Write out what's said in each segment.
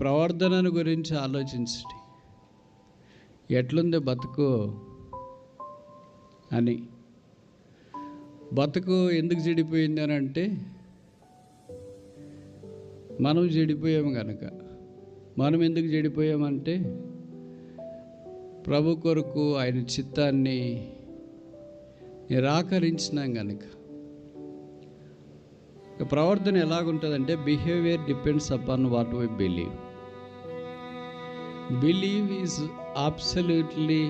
ప్రవర్తనను గురించి ఆలోచించండి. ఎట్లుంది బతుకు అని. బతుకు ఎందుకు చెడిపోయింది అని అంటే, మనం చెడిపోయాము కనుక. మనం ఎందుకు చెడిపోయామంటే, ప్రభు కొరకు ఆయన చిత్తాన్ని నిరాకరించినాం కనుక. ప్రవర్తన ఎలాగుంటుందంటే, behaviour depends upon what we believe. Believe is absolutely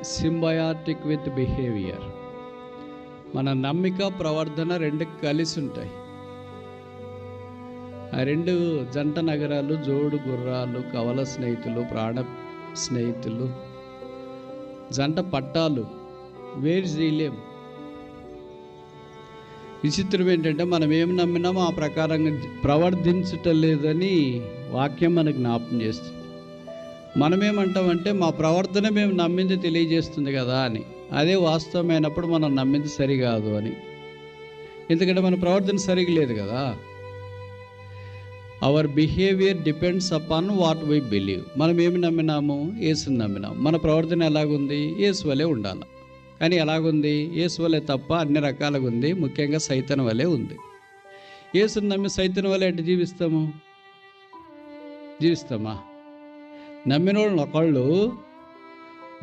symbiotic with behaviour. మన నమ్మిక ప్రవర్తన రెండు కలిసి ఉంటాయి. ఆ రెండు జంట నగరాలు, జోడు గుర్రాలు, కవల స్నేహితులు, ప్రాణ స్నేహితులు, జంట పట్టాలు వేరు చేయలేం. విచిత్రం ఏంటంటే, మనం ఏం నమ్మినామో ఆ ప్రకారంగా ప్రవర్తించటం లేదని వాక్యం మనకు జ్ఞాపకం చేస్తుంది. మనమేమంటామంటే, మా ప్రవర్తన మేము నమ్మింది తెలియజేస్తుంది కదా అని. అదే వాస్తవమైనప్పుడు మనం నమ్మింది సరికాదు అని. ఎందుకంటే మన ప్రవర్తన సరిగా లేదు కదా. Our behaviour depends upon what we believe. మనం ఏమి నమ్మినాము? యేసుని నమ్మినాము. మన ప్రవర్తన ఎలాగుంది? యేసు వలె ఉండాలి. కానీ ఎలాగుంది? యేసు వలె తప్ప అన్ని రకాలుగా ఉంది. ముఖ్యంగా సైతాన్ వలె ఉంది. యేసుని నమ్మి సైతాన్ వలె ఎట్లా జీవిస్తామా? నమ్మిన వాళ్ళు ఒకళ్ళు,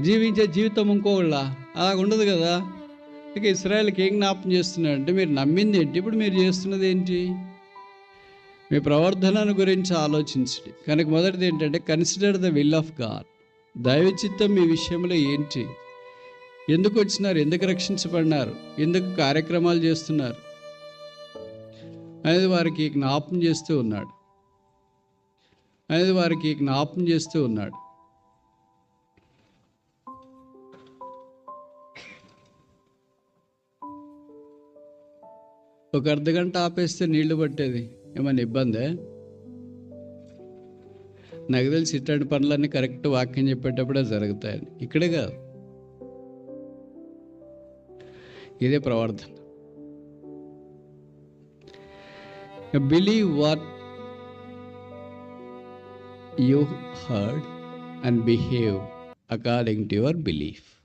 జీవించే జీవితం ఇంకోళ్ళ. అలాగ ఉండదు కదా. ఇక ఇశ్రాయేల్కి ఏం జ్ఞాపకం చేస్తున్నాడంటే, మీరు నమ్మింది ఏంటి, ఇప్పుడు మీరు చేస్తున్నది ఏంటి? మీ ప్రవర్తనను గురించి ఆలోచించండి. కనుక మొదటిది ఏంటంటే, consider the will of God. దైవ చిత్తం మీ విషయంలో ఏంటి? ఎందుకు వచ్చినారు? ఎందుకు రక్షించబడినారు? ఎందుకు కార్యక్రమాలు చేస్తున్నారు అనేది వారికి జ్ఞాపకం చేస్తూ ఉన్నాడు. ఒక అర్ధగంట ఆపేస్తే నీళ్లు పట్టేది ఏమైనా ఇబ్బందే? నాకు తెలిసి ఇట్లాంటి పనులన్నీ కరెక్ట్ వాక్యం చెప్పేటప్పుడే జరుగుతాయని. ఇక్కడే కాదు, ఇదే ప్రవర్తన. Believe what you heard and behave according to your belief.